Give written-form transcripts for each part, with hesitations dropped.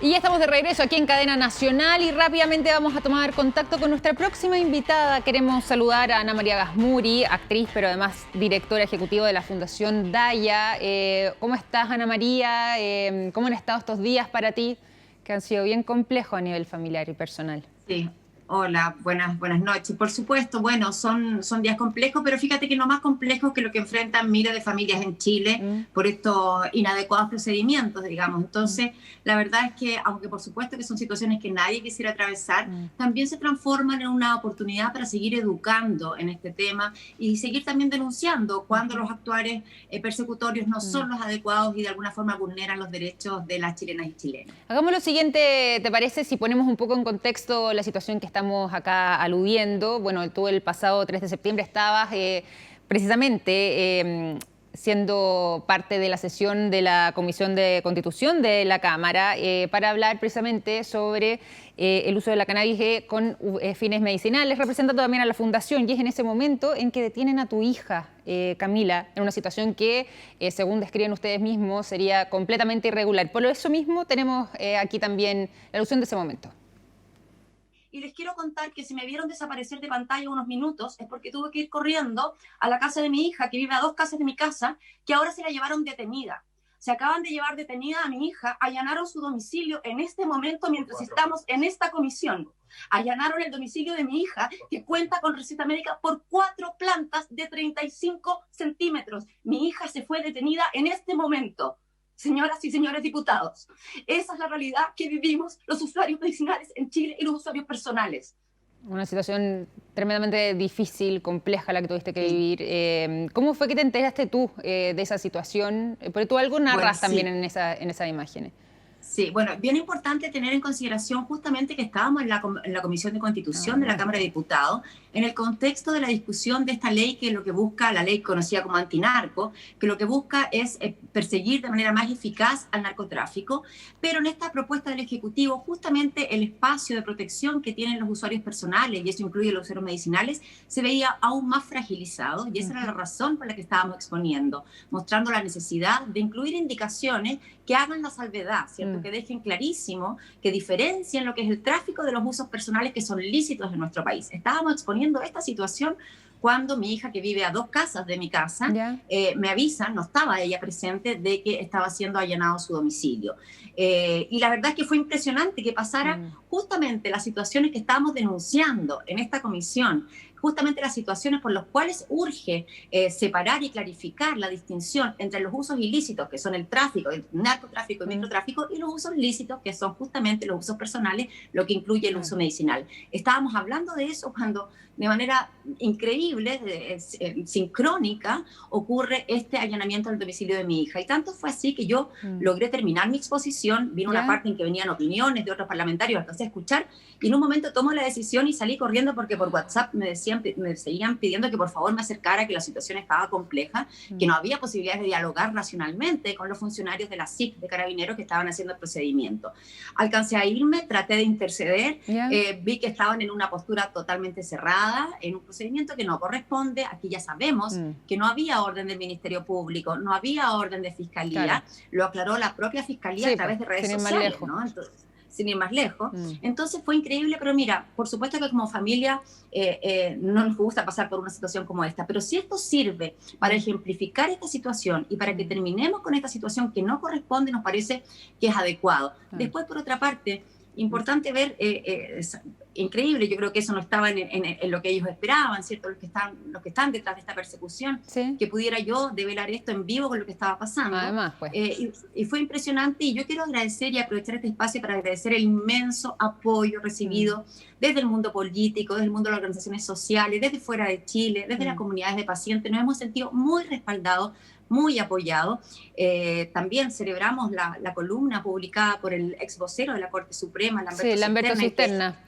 Y ya estamos de regreso aquí en Cadena Nacional y rápidamente vamos a tomar contacto con nuestra próxima invitada. Queremos saludar a Ana María Gasmuri, actriz, pero además directora ejecutiva de la Fundación Daya. ¿Cómo estás, Ana María? ¿Cómo han estado estos días para ti, que han sido bien complejos a nivel familiar y personal? Sí, hola, buenas noches. Por supuesto, bueno, son días complejos, pero fíjate que no más complejos que lo que enfrentan miles de familias en Chile por estos inadecuados procedimientos, digamos. Entonces, la verdad es que, aunque por supuesto que son situaciones que nadie quisiera atravesar, también se transforman en una oportunidad para seguir educando en este tema y seguir también denunciando cuando los actuales persecutorios no son los adecuados y de alguna forma vulneran los derechos de las chilenas y chilenos. Hagamos lo siguiente, ¿te parece? Si ponemos un poco en contexto la situación que estamos acá aludiendo. Bueno, tú el pasado 3 de septiembre estabas precisamente siendo parte de la sesión de la Comisión de Constitución de la Cámara para hablar precisamente sobre el uso de la cannabis con fines medicinales, representando también a la Fundación, y es en ese momento en que detienen a tu hija, Camila, en una situación que, según describen ustedes mismos, sería completamente irregular. Por eso mismo tenemos aquí también la alusión de ese momento. Y les quiero contar que si me vieron desaparecer de pantalla unos minutos es porque tuve que ir corriendo a la casa de mi hija, que vive a 2 casas de mi casa, que ahora se la llevaron detenida. Se acaban de llevar detenida a mi hija, allanaron su domicilio en este momento mientras estamos en esta comisión. Allanaron el domicilio de mi hija, que cuenta con receta médica por 4 plantas de 35 centímetros. Mi hija se fue detenida en este momento. Señoras y señores diputados, esa es la realidad que vivimos los usuarios medicinales en Chile y los usuarios personales. Una situación tremendamente difícil, compleja la que tuviste que vivir. ¿Cómo fue que te enteraste tú de esa situación? Porque tú algo narras también en esas imágenes. Sí, bueno, bien importante tener en consideración justamente que estábamos en la Comisión de Constitución de la Cámara de Diputados, en el contexto de la discusión de esta ley, que lo que busca, la ley conocida como antinarco, que lo que busca es perseguir de manera más eficaz al narcotráfico, pero en esta propuesta del Ejecutivo, justamente el espacio de protección que tienen los usuarios personales, y eso incluye los usuarios medicinales, se veía aún más fragilizado, y esa era la razón por la que estábamos exponiendo, mostrando la necesidad de incluir indicaciones que hagan la salvedad, ¿cierto? Que dejen clarísimo, que diferencien lo que es el tráfico de los usos personales que son lícitos en nuestro país. Estábamos exponiendo esta situación cuando mi hija, que vive a 2 casas de mi casa, me avisa, no estaba ella presente, de que estaba siendo allanado su domicilio. Y la verdad es que fue impresionante que pasara justamente las situaciones que estábamos denunciando en esta comisión, justamente las situaciones por las cuales urge separar y clarificar la distinción entre los usos ilícitos, que son el tráfico, el narcotráfico y microtráfico, y los usos lícitos, que son justamente los usos personales, lo que incluye el uso medicinal. Estábamos hablando de eso cuando, de manera increíble, sincrónica, ocurre este allanamiento al domicilio de mi hija. Y tanto fue así que yo logré terminar mi exposición, vino una parte en que venían opiniones de otros parlamentarios, alcancé a escuchar, y en un momento tomo la decisión y salí corriendo porque por WhatsApp me seguían pidiendo que por favor me acercara, que la situación estaba compleja, que no había posibilidades de dialogar racionalmente con los funcionarios de la CIP de Carabineros que estaban haciendo el procedimiento. Alcancé a irme, traté de interceder, vi que estaban en una postura totalmente cerrada, en un procedimiento que no corresponde. Aquí ya sabemos que no había orden del Ministerio Público, no había orden de Fiscalía, lo aclaró la propia Fiscalía a través de redes sociales, ¿no? Entonces, sin ir más lejos. Entonces fue increíble, pero mira, por supuesto que como familia no nos gusta pasar por una situación como esta, pero si esto sirve para ejemplificar esta situación y para que terminemos con esta situación que no corresponde, nos parece que es adecuado. Después, por otra parte, importante ver, increíble, yo creo que eso no estaba en lo que ellos esperaban, ¿cierto? Los que están detrás de esta persecución, que pudiera yo develar esto en vivo con lo que estaba pasando. Además, pues. Y fue impresionante, y yo quiero agradecer y aprovechar este espacio para agradecer el inmenso apoyo recibido desde el mundo político, desde el mundo de las organizaciones sociales, desde fuera de Chile, desde las comunidades de pacientes. Nos hemos sentido muy respaldados, muy apoyado. También celebramos la columna publicada por el ex vocero de la Corte Suprema, Lamberto Cisterna.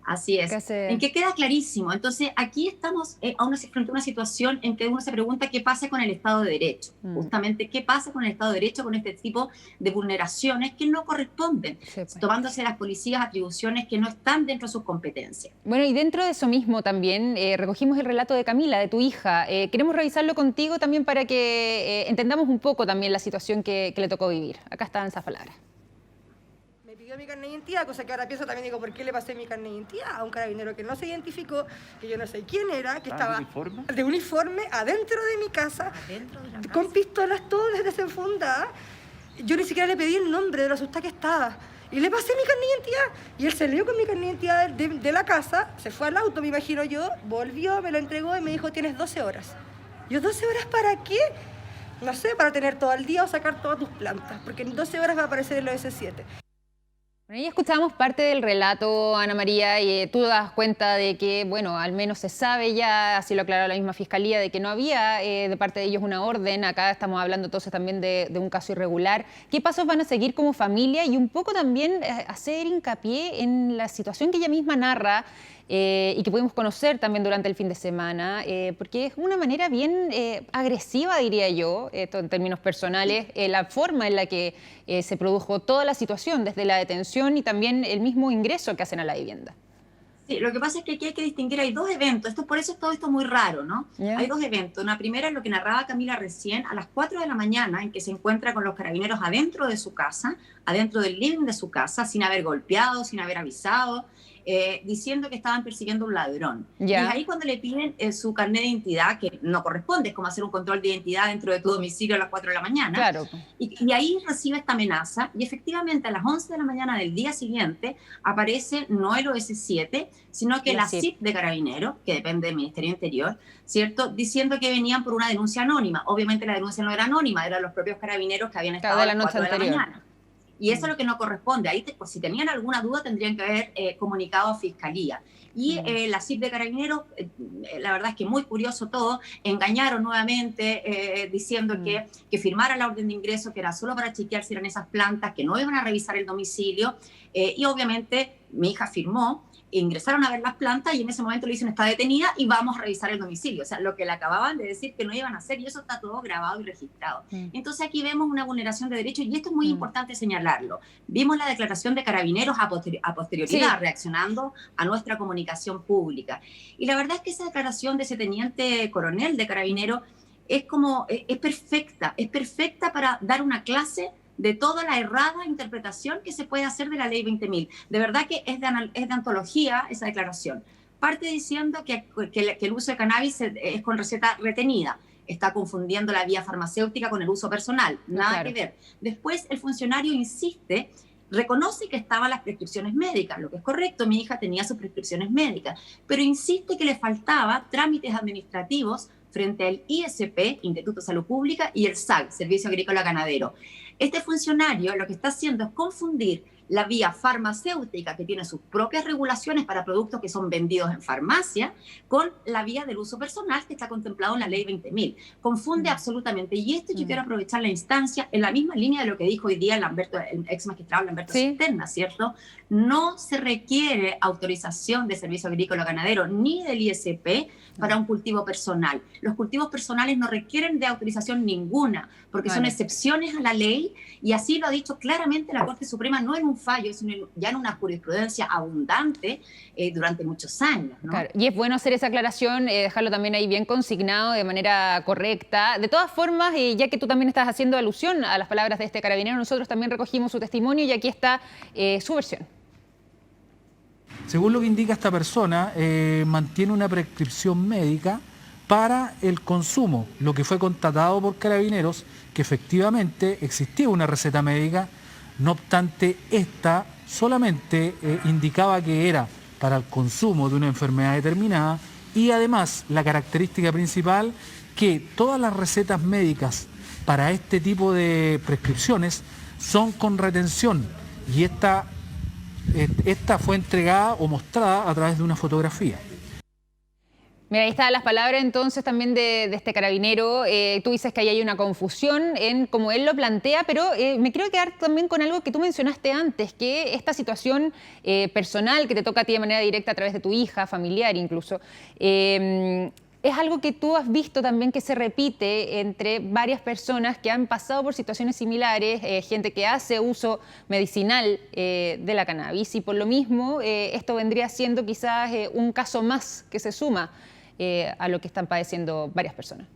Así es, en que queda clarísimo. Entonces, aquí estamos frente a una situación en que uno se pregunta qué pasa con el Estado de Derecho. Justamente, qué pasa con el Estado de Derecho, con este tipo de vulneraciones que no corresponden, tomándose las policías atribuciones que no están dentro de sus competencias. Bueno, y dentro de eso mismo también recogimos el relato de Camila, de tu hija. Queremos revisarlo contigo también para que entendamos un poco también la situación que le tocó vivir. Acá están esas palabras. pidió mi carnet de identidad, cosa que ahora pienso también, digo, ¿por qué le pasé mi carnet de identidad a un carabinero que no se identificó, que yo no sé quién era, que estaba de uniforme adentro de mi casa, con pistolas todas desenfundadas? Yo ni siquiera le pedí el nombre de lo asustada que estaba. Y le pasé mi carnet de identidad. Y él salió con mi carnet de identidad de la casa, se fue al auto, me imagino yo, volvió, me lo entregó y me dijo, tienes 12 horas. Yo, ¿12 horas para qué? No sé, para tener todo el día o sacar todas tus plantas, porque en 12 horas va a aparecer el OS7. Bueno, ya escuchamos parte del relato, Ana María, y tú das cuenta de que, bueno, al menos se sabe ya, así lo aclaró la misma Fiscalía, de que no había de parte de ellos una orden. Acá estamos hablando entonces también de un caso irregular. ¿Qué pasos van a seguir como familia? Y un poco también hacer hincapié en la situación que ella misma narra y que pudimos conocer también durante el fin de semana, porque es una manera bien agresiva, diría yo, esto en términos personales, la forma en la que se produjo toda la situación, desde la detención y también el mismo ingreso que hacen a la vivienda. Sí, lo que pasa es que aquí hay que distinguir, hay dos eventos, por eso todo esto es muy raro, ¿no? Yeah. Hay dos eventos. Una primera es lo que narraba Camila recién, a las 4 de la mañana, en que se encuentra con los carabineros adentro de su casa, adentro del living de su casa, sin haber golpeado, sin haber avisado, diciendo que estaban persiguiendo a un ladrón. Yeah. Y es ahí cuando le piden su carnet de identidad, que no corresponde, es como hacer un control de identidad dentro de tu domicilio a las 4 de la mañana. Claro. Y ahí recibe esta amenaza, y efectivamente a las 11 de la mañana del día siguiente aparece no el OS7, sino que la CIP de Carabineros, que depende del Ministerio Interior, ¿cierto?, diciendo que venían por una denuncia anónima. Obviamente la denuncia no era anónima, eran los propios carabineros que habían estado a las 4 de la mañana. Y eso es lo que no corresponde. Ahí, pues, si tenían alguna duda, tendrían que haber comunicado a Fiscalía. Y la CIP de Carabineros, la verdad es que muy curioso todo, engañaron nuevamente diciendo que firmara la orden de ingreso, que era solo para chequear si eran esas plantas, que no iban a revisar el domicilio. Y obviamente mi hija firmó, ingresaron a ver las plantas y en ese momento le dicen está detenida y vamos a revisar el domicilio. O sea, lo que le acababan de decir que no iban a hacer, y eso está todo grabado y registrado. Entonces aquí vemos una vulneración de derechos y esto es muy importante señalarlo. Vimos la declaración de Carabineros a posterioridad, reaccionando a nuestra comunicación pública. Y la verdad es que esa declaración de ese teniente coronel de Carabineros es perfecta para dar una clase de toda la errada interpretación que se puede hacer de la ley 20.000. De verdad que es de antología esa declaración. Parte diciendo que el uso de cannabis es con receta retenida. Está confundiendo la vía farmacéutica con el uso personal. Nada que ver. Después el funcionario insiste, reconoce que estaban las prescripciones médicas, lo que es correcto, mi hija tenía sus prescripciones médicas, pero insiste que le faltaba trámites administrativos frente al ISP, Instituto de Salud Pública, y el SAG, Servicio Agrícola Ganadero. Este funcionario lo que está haciendo es confundir la vía farmacéutica, que tiene sus propias regulaciones para productos que son vendidos en farmacia, con la vía del uso personal que está contemplado en la ley 20.000. Confunde absolutamente. Y esto yo quiero aprovechar la instancia en la misma línea de lo que dijo hoy día el ex magistrado Lamberto Cisterna, ¿cierto? No se requiere autorización de Servicio Agrícola Ganadero ni del ISP para un cultivo personal. Los cultivos personales no requieren de autorización ninguna, porque son excepciones a la ley, y así lo ha dicho claramente la Corte Suprema, no en un fallo, sino ya en una jurisprudencia abundante durante muchos años, ¿no? Claro, y es bueno hacer esa aclaración, dejarlo también ahí bien consignado de manera correcta. De todas formas, ya que tú también estás haciendo alusión a las palabras de este carabinero, nosotros también recogimos su testimonio y aquí está su versión. Según lo que indica esta persona, mantiene una prescripción médica para el consumo, lo que fue constatado por Carabineros, que efectivamente existía una receta médica. No obstante, esta solamente indicaba que era para el consumo de una enfermedad determinada, y además la característica principal, que todas las recetas médicas para este tipo de prescripciones son con retención, y esta fue entregada o mostrada a través de una fotografía. Mira, ahí están las palabras entonces también de este carabinero. Tú dices que ahí hay una confusión en cómo él lo plantea, pero me quiero quedar también con algo que tú mencionaste antes, que esta situación personal que te toca a ti de manera directa a través de tu hija, familiar incluso, es algo que tú has visto también que se repite entre varias personas que han pasado por situaciones similares, gente que hace uso medicinal de la cannabis, y por lo mismo esto vendría siendo quizás un caso más que se suma a lo que están padeciendo varias personas.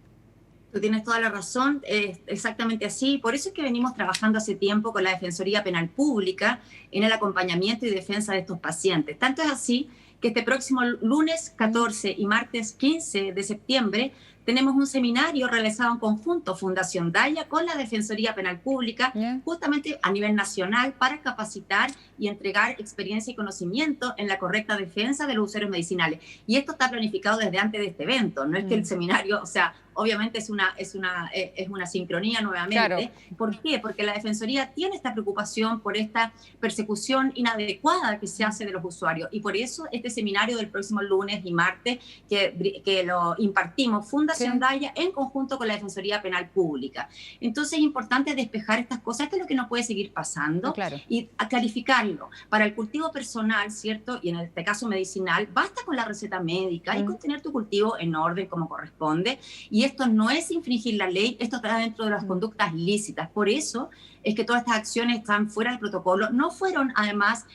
Tú tienes toda la razón, exactamente así. Por eso es que venimos trabajando hace tiempo con la Defensoría Penal Pública en el acompañamiento y defensa de estos pacientes. Tanto es así que este próximo lunes 14 y martes 15 de septiembre tenemos un seminario realizado en conjunto Fundación Daya con la Defensoría Penal Pública, justamente a nivel nacional, para capacitar y entregar experiencia y conocimiento en la correcta defensa de los usuarios medicinales. Y esto está planificado desde antes de este evento, no es que el seminario, o sea, obviamente es una sincronía nuevamente. Claro. ¿Por qué? Porque la Defensoría tiene esta preocupación por esta persecución inadecuada que se hace de los usuarios. Y por eso este seminario del próximo lunes y martes, que lo impartimos Fundación Daya en conjunto con la Defensoría Penal Pública. Entonces es importante despejar estas cosas. Esto es lo que no puede seguir pasando. Y a clarificarlo. Para el cultivo personal, ¿cierto? Y en este caso medicinal, basta con la receta médica y con tener tu cultivo en orden como corresponde. Y esto no es infringir la ley, esto está dentro de las conductas lícitas. Por eso es que todas estas acciones están fuera del protocolo. No fueron, además,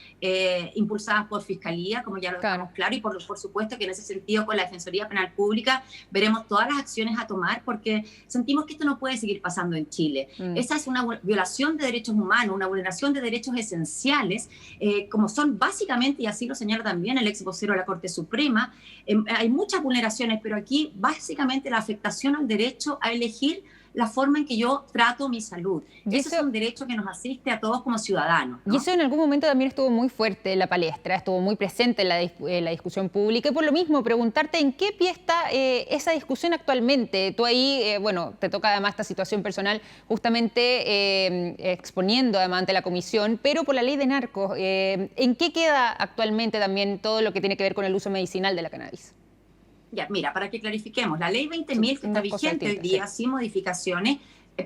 impulsadas por Fiscalía, como ya lo dejamos claro, y por supuesto que en ese sentido con la Defensoría Penal Pública veremos todas las acciones a tomar, porque sentimos que esto no puede seguir pasando en Chile. Esa es una violación de derechos humanos, una vulneración de derechos esenciales, como son básicamente, y así lo señala también el ex vocero de la Corte Suprema, hay muchas vulneraciones, pero aquí básicamente la afectación al derecho a elegir la forma en que yo trato mi salud. Eso es un derecho que nos asiste a todos como ciudadanos, ¿no? Y eso en algún momento también estuvo muy fuerte en la palestra, estuvo muy presente en la discusión pública. Y por lo mismo, preguntarte en qué pie está esa discusión actualmente. Tú ahí, bueno, te toca además esta situación personal justamente exponiendo además ante la comisión, pero por la ley de narcos, ¿en qué queda actualmente también todo lo que tiene que ver con el uso medicinal de la cannabis? Ya, mira, para que clarifiquemos, la ley 20.000 que está vigente hoy día, sin modificaciones,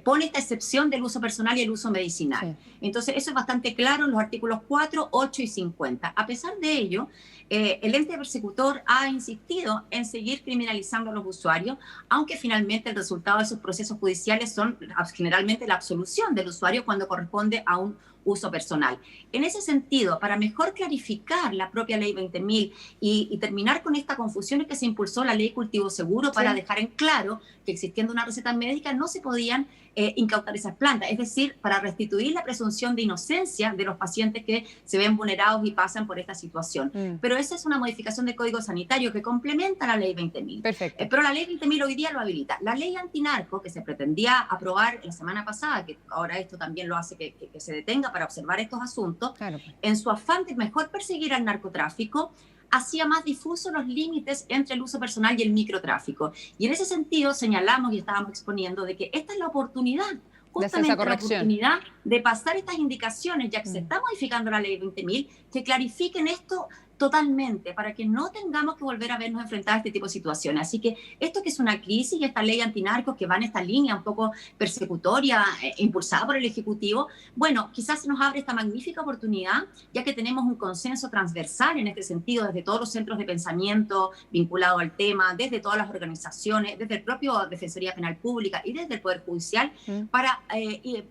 pone esta excepción del uso personal y el uso medicinal. Entonces, eso es bastante claro en los artículos 4, 8 y 50. A pesar de ello, el ente persecutor ha insistido en seguir criminalizando a los usuarios, aunque finalmente el resultado de esos procesos judiciales son generalmente la absolución del usuario cuando corresponde a un uso personal. En ese sentido, para mejor clarificar la propia ley 20.000 y terminar con esta confusión, es que se impulsó la ley Cultivo Seguro para dejar en claro que existiendo una receta médica no se podían incautar esas plantas, es decir, para restituir la presunción de inocencia de los pacientes que se ven vulnerados y pasan por esta situación. Pero esa es una modificación del Código Sanitario que complementa la ley 20.000. Perfecto. Pero la ley 20.000 hoy día lo habilita. La ley antinarco, que se pretendía aprobar la semana pasada, que ahora esto también lo hace que se detenga para observar estos asuntos, en su afán de mejor perseguir al narcotráfico, hacía más difusos los límites entre el uso personal y el microtráfico. Y en ese sentido señalamos y estábamos exponiendo de que esta es la oportunidad, justamente la oportunidad de pasar estas indicaciones, ya que se está modificando la ley 20.000, que clarifiquen esto totalmente, para que no tengamos que volver a vernos enfrentados a este tipo de situaciones. Así que esto que es una crisis y esta ley antinarcos que va en esta línea un poco persecutoria, impulsada por el Ejecutivo, bueno, quizás se nos abre esta magnífica oportunidad, ya que tenemos un consenso transversal en este sentido, desde todos los centros de pensamiento vinculados al tema, desde todas las organizaciones, desde el propio Defensoría Penal Pública y desde el Poder Judicial, para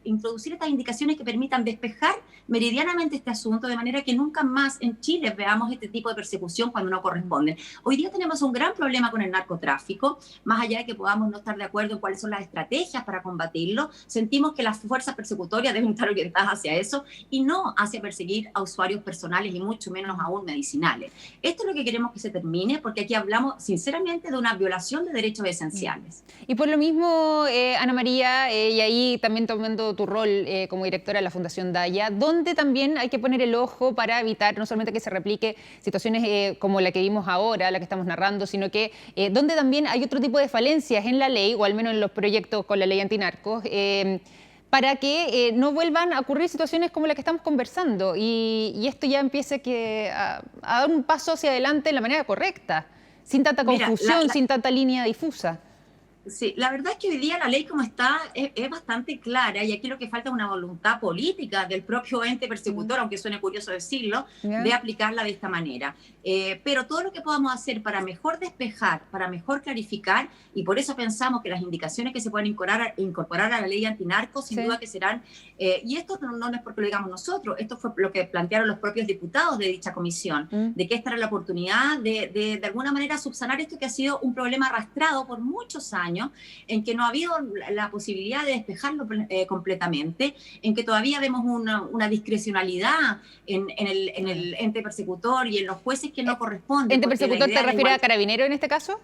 introducir estas indicaciones que permitan despejar meridianamente este asunto, de manera que nunca más en Chile veamos este tipo de persecución cuando no corresponde. Hoy día tenemos un gran problema con el narcotráfico, más allá de que podamos no estar de acuerdo en cuáles son las estrategias para combatirlo, sentimos que las fuerzas persecutorias deben estar orientadas hacia eso y no hacia perseguir a usuarios personales y mucho menos aún medicinales. Esto es lo que queremos que se termine, porque aquí hablamos sinceramente de una violación de derechos esenciales. Y por lo mismo, Ana María, y ahí también tomando tu rol como directora de la Fundación Daya, donde también hay que poner el ojo para evitar no solamente que se replique situaciones como la que vimos ahora, la que estamos narrando, sino que donde también hay otro tipo de falencias en la ley, o al menos en los proyectos con la ley antinarcos, para que no vuelvan a ocurrir situaciones como la que estamos conversando y esto ya empiece a dar un paso hacia adelante de la manera correcta, sin tanta confusión, sin tanta línea difusa. Sí, la verdad es que hoy día la ley como está es bastante clara y aquí lo que falta es una voluntad política del propio ente persecutor, aunque suene curioso decirlo, de aplicarla de esta manera. Pero todo lo que podamos hacer para mejor despejar, para mejor clarificar, y por eso pensamos que las indicaciones que se pueden incorporar a la ley antinarcos, sin duda que serán, y esto no es porque lo digamos nosotros, esto fue lo que plantearon los propios diputados de dicha comisión, de que esta era la oportunidad de alguna manera subsanar esto que ha sido un problema arrastrado por muchos años, años, en que no ha habido la posibilidad de despejarlo completamente, en que todavía vemos una discrecionalidad en el ente persecutor y en los jueces que no corresponde. ¿Ente persecutor te refieres a Carabinero en este caso?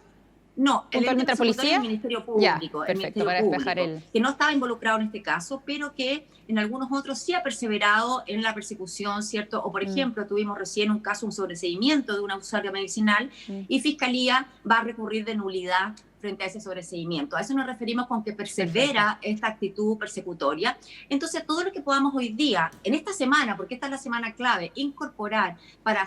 No, el ente ¿Puntualmente a persecutor policía? es el Ministerio Público, Ya, perfecto, para despejar el... que no estaba involucrado en este caso, pero que en algunos otros sí ha perseverado en la persecución, ¿cierto? O, por ejemplo, tuvimos recién un caso, un sobreseimiento de una usuaria medicinal y Fiscalía va a recurrir de nulidad frente a ese sobreseimiento. A eso nos referimos con que persevera esta actitud persecutoria. Entonces, todo lo que podamos hoy día, en esta semana, porque esta es la semana clave, incorporar para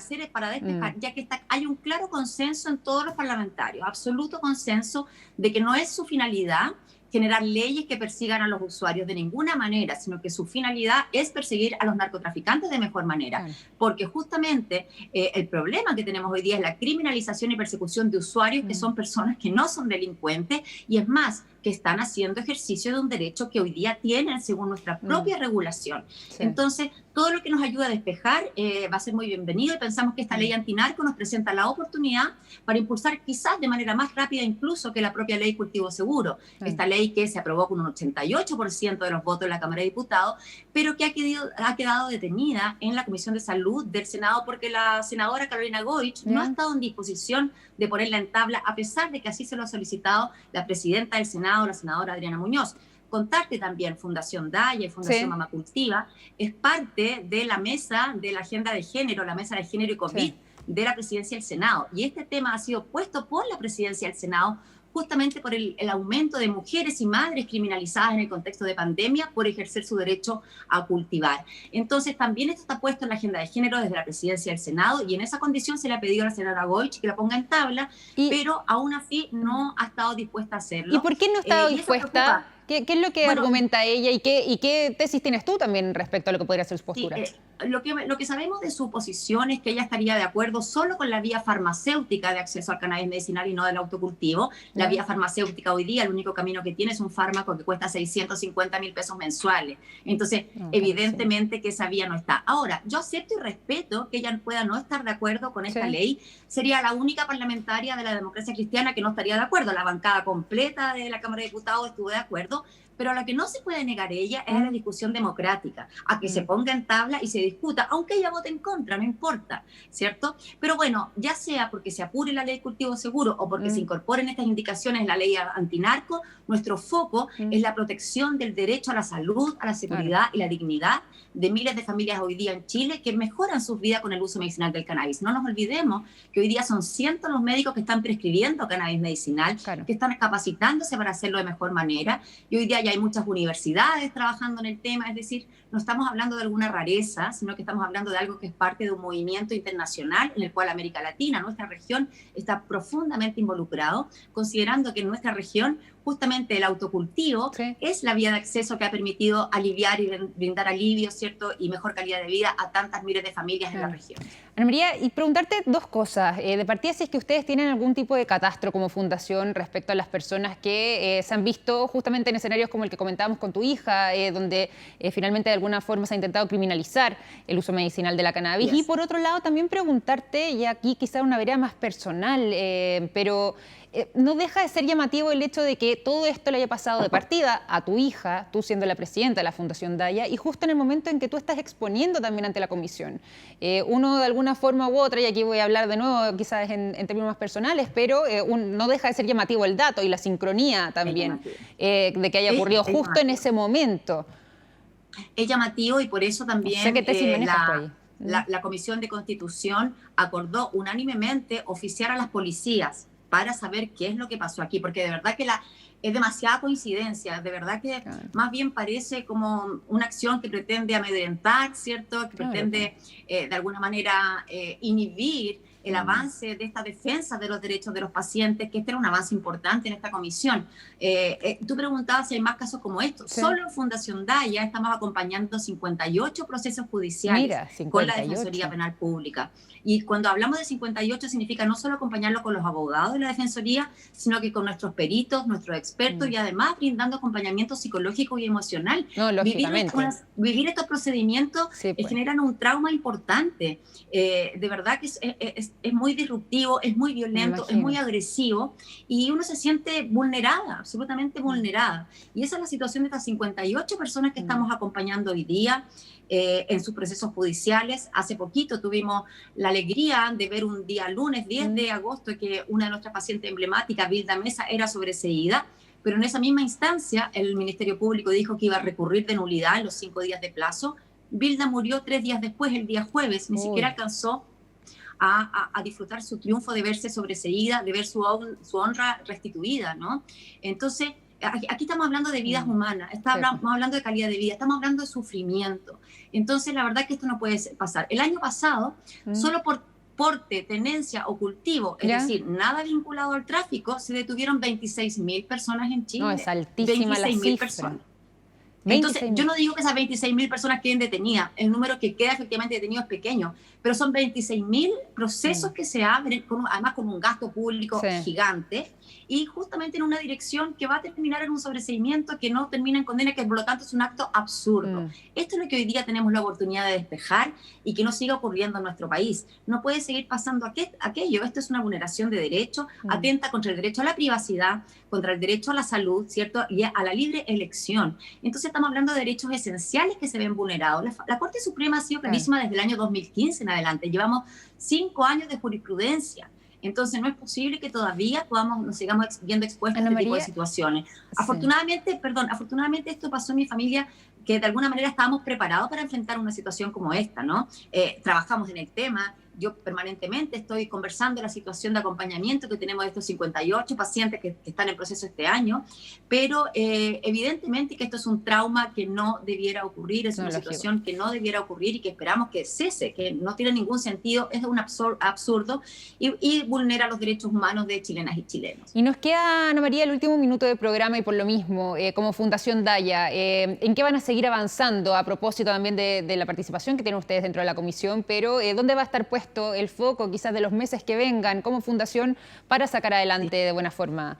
despejar, ya que hay un claro consenso en todos los parlamentarios, absoluto consenso de que no es su finalidad generar leyes que persigan a los usuarios de ninguna manera, sino que su finalidad es perseguir a los narcotraficantes de mejor manera. Porque justamente el problema que tenemos hoy día es la criminalización y persecución de usuarios que son personas que no son delincuentes y es más, que están haciendo ejercicio de un derecho que hoy día tienen según nuestra propia regulación. Sí. Entonces, todo lo que nos ayuda a despejar va a ser muy bienvenido y pensamos que esta ley antinarco nos presenta la oportunidad para impulsar quizás de manera más rápida incluso que la propia ley cultivo seguro. Esta ley que se aprobó con un 88% de los votos en la Cámara de Diputados, pero que ha quedado detenida en la Comisión de Salud del Senado porque la senadora Carolina Goich no ha estado en disposición de ponerla en tabla, a pesar de que así se lo ha solicitado la presidenta del Senado, la senadora Adriana Muñoz. Contarte también Fundación Daya y Fundación Mama Cultiva es parte de la mesa de la agenda de género, la mesa de género y COVID de la presidencia del Senado. Y este tema ha sido puesto por la presidencia del Senado justamente por el aumento de mujeres y madres criminalizadas en el contexto de pandemia por ejercer su derecho a cultivar. Entonces, también esto está puesto en la agenda de género desde la presidencia del Senado y en esa condición se le ha pedido a la senadora Goich que la ponga en tabla, pero aún así no ha estado dispuesta a hacerlo. ¿Y por qué no ha estado dispuesta? ¿Qué es lo que argumenta ella y qué tesis tienes tú también respecto a lo que podría ser su postura? Sí, lo que sabemos de su posición es que ella estaría de acuerdo solo con la vía farmacéutica de acceso al cannabis medicinal y no del autocultivo. La vía farmacéutica hoy día, el único camino que tiene es un fármaco que cuesta 650.000 pesos mensuales. Entonces, evidentemente que esa vía no está. Ahora, yo acepto y respeto que ella pueda no estar de acuerdo con esta ley. Sería la única parlamentaria de la democracia cristiana que no estaría de acuerdo. La bancada completa de la Cámara de Diputados estuvo de acuerdo. Pero a lo que no se puede negar ella es a la discusión democrática, a que se ponga en tabla y se discuta, aunque ella vote en contra, no importa, ¿cierto? Pero bueno, ya sea porque se apure la ley cultivo seguro o porque se incorporen estas indicaciones en la ley antinarco, nuestro foco es la protección del derecho a la salud, a la seguridad y la dignidad de miles de familias hoy día en Chile que mejoran sus vidas con el uso medicinal del cannabis. No nos olvidemos que hoy día son cientos los médicos que están prescribiendo cannabis medicinal, que están capacitándose para hacerlo de mejor manera, y hoy día ya hay muchas universidades trabajando en el tema, es decir, no estamos hablando de alguna rareza, sino que estamos hablando de algo que es parte de un movimiento internacional en el cual América Latina, nuestra región, está profundamente involucrado, considerando que en nuestra región justamente el autocultivo es la vía de acceso que ha permitido aliviar y brindar alivio, ¿cierto? Y mejor calidad de vida a tantas miles de familias en la región. Ana María, y preguntarte dos cosas. De partida, si es que ustedes tienen algún tipo de catastro como fundación respecto a las personas que se han visto justamente en escenarios como el que comentábamos con tu hija, donde finalmente de alguna forma se ha intentado criminalizar el uso medicinal de la cannabis. Y por otro lado, también preguntarte, y aquí quizá una vereda más personal, pero no deja de ser llamativo el hecho de que todo esto le haya pasado de partida a tu hija, tú siendo la presidenta de la Fundación Daya, y justo en el momento en que tú estás exponiendo también ante la comisión. Uno de alguna forma u otra, y aquí voy a hablar de nuevo quizás en términos más personales, pero no deja de ser llamativo el dato y la sincronía también de que haya ocurrido justo en ese momento. Es llamativo y por eso también la Comisión de Constitución acordó unánimemente oficiar a las policías para saber qué es lo que pasó aquí, porque de verdad que es demasiada coincidencia, de verdad que más bien parece como una acción que pretende amedrentar, ¿cierto? Que pretende de alguna manera inhibir el avance de esta defensa de los derechos de los pacientes, que este era un avance importante en esta comisión. Tú preguntabas si hay más casos como estos. Solo en Fundación Daya estamos acompañando 58 procesos judiciales con la Defensoría Penal Pública. Y cuando hablamos de 58 significa no solo acompañarlo con los abogados de la Defensoría, sino que con nuestros peritos, nuestros expertos y además brindando acompañamiento psicológico y emocional. No, lógicamente. Vivir estos procedimientos generan un trauma importante. De verdad que es es muy disruptivo, es muy violento, es muy agresivo, y uno se siente vulnerada, absolutamente vulnerada. Y esa es la situación de estas 58 personas que estamos acompañando hoy día en sus procesos judiciales. Hace poquito tuvimos la alegría de ver un día lunes 10 de agosto que una de nuestras pacientes emblemáticas, Vilda Mesa, era sobreseída, pero en esa misma instancia el Ministerio Público dijo que iba a recurrir de nulidad en los 5 días de plazo. Vilda murió 3 días después, el día jueves, ni siquiera alcanzó a disfrutar su triunfo de verse sobreseída, de ver su honra restituida, ¿no? Entonces, aquí estamos hablando de vidas humanas, estamos hablando de calidad de vida, estamos hablando de sufrimiento. Entonces, la verdad que esto no puede pasar. El año pasado, solo por porte, tenencia o cultivo, es decir, nada vinculado al tráfico, se detuvieron 26.000 personas en Chile. No, es altísima la cifra. Personas. Entonces, yo no digo que esas 26.000 personas queden detenidas, el número que queda efectivamente detenido es pequeño, pero son 26.000 procesos que se abren, además con un gasto público gigante, y justamente en una dirección que va a terminar en un sobreseimiento que no termina en condena, que por lo tanto es un acto absurdo. Esto es lo que hoy día tenemos la oportunidad de despejar y que no siga ocurriendo en nuestro país. No puede seguir pasando aquello. Esto es una vulneración de derechos, atenta contra el derecho a la privacidad, contra el derecho a la salud, ¿cierto? Y a la libre elección. Entonces estamos hablando de derechos esenciales que se ven vulnerados. La Corte Suprema ha sido clarísima desde el año 2015 en adelante. Llevamos 5 años de jurisprudencia. Entonces no es posible que todavía nos sigamos viendo expuestos a este tipo de situaciones. Afortunadamente esto pasó en mi familia, que de alguna manera estábamos preparados para enfrentar una situación como esta, ¿no? Trabajamos en el tema. Yo permanentemente estoy conversando la situación de acompañamiento que tenemos de estos 58 pacientes que están en proceso este año, pero evidentemente que esto es un trauma que no debiera ocurrir, es una situación que no debiera ocurrir y que esperamos que cese, que no tiene ningún sentido, es un absurdo y vulnera los derechos humanos de chilenas y chilenos. Y nos queda, Ana María, el último minuto de programa y por lo mismo, como Fundación Daya, ¿en qué van a seguir avanzando a propósito también de la participación que tienen ustedes dentro de la comisión, pero dónde va a estar puesto el foco quizás de los meses que vengan como fundación para sacar adelante de buena forma?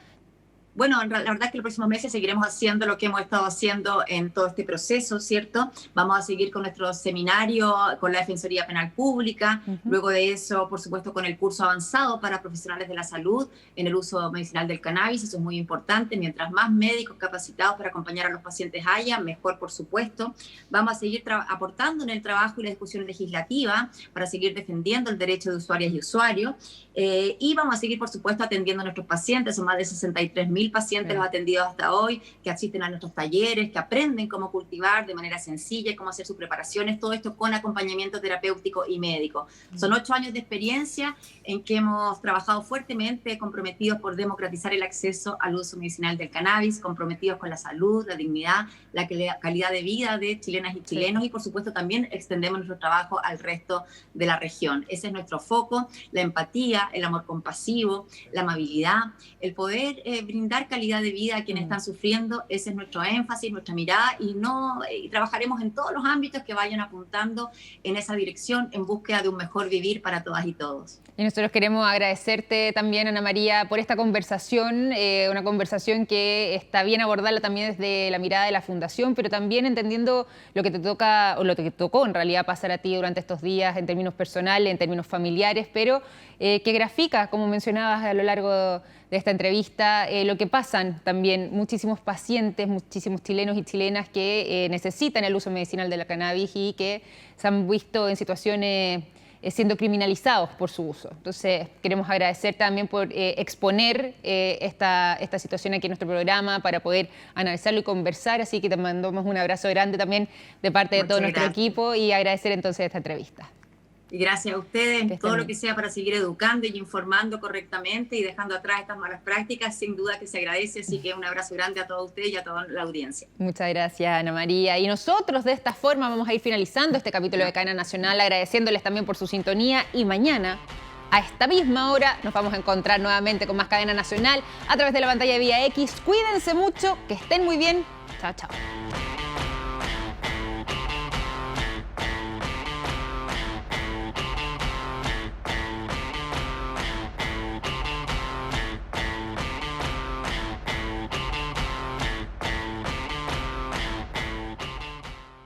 Bueno, la verdad es que los próximos meses seguiremos haciendo lo que hemos estado haciendo en todo este proceso, ¿cierto? Vamos a seguir con nuestro seminario, con la Defensoría Penal Pública, luego de eso, por supuesto, con el curso avanzado para profesionales de la salud en el uso medicinal del cannabis. Eso es muy importante. Mientras más médicos capacitados para acompañar a los pacientes haya, mejor, por supuesto. Vamos a seguir aportando en el trabajo y la discusión legislativa para seguir defendiendo el derecho de usuarias y usuarios. Y vamos a seguir, por supuesto, atendiendo a nuestros pacientes. Son más de 63.000 pacientes los atendidos hasta hoy, que asisten a nuestros talleres, que aprenden cómo cultivar de manera sencilla, cómo hacer sus preparaciones, todo esto con acompañamiento terapéutico y médico. Son 8 años de experiencia en que hemos trabajado fuertemente, comprometidos por democratizar el acceso al uso medicinal del cannabis, comprometidos con la salud, la dignidad, la calidad de vida de chilenas y chilenos, y por supuesto también extendemos nuestro trabajo al resto de la región. Ese es nuestro foco, la empatía, el amor compasivo, la amabilidad, el poder brindar calidad de vida a quienes están sufriendo. Ese es nuestro énfasis, nuestra mirada, y trabajaremos en todos los ámbitos que vayan apuntando en esa dirección en búsqueda de un mejor vivir para todas y todos. Y nosotros queremos agradecerte también, Ana María, por esta conversación, una conversación que está bien abordarla también desde la mirada de la Fundación, pero también entendiendo lo que te toca, o lo que te tocó en realidad pasar a ti durante estos días en términos personales, en términos familiares, pero que grafica, como mencionabas a lo largo de esta entrevista, lo que pasan también muchísimos pacientes, muchísimos chilenos y chilenas que necesitan el uso medicinal de la cannabis y que se han visto en situaciones siendo criminalizados por su uso. Entonces, queremos agradecer también por exponer esta situación aquí en nuestro programa para poder analizarlo y conversar, así que te mandamos un abrazo grande también de parte de todo nuestro equipo y agradecer entonces esta entrevista. Y gracias a ustedes, todo lo que sea para seguir educando y informando correctamente y dejando atrás estas malas prácticas, sin duda que se agradece, así que un abrazo grande a todos ustedes y a toda la audiencia. Muchas gracias, Ana María. Y nosotros de esta forma vamos a ir finalizando este capítulo de Cadena Nacional, agradeciéndoles también por su sintonía, y mañana a esta misma hora nos vamos a encontrar nuevamente con más Cadena Nacional a través de la pantalla de Vía X. Cuídense mucho, que estén muy bien. Chao, chao.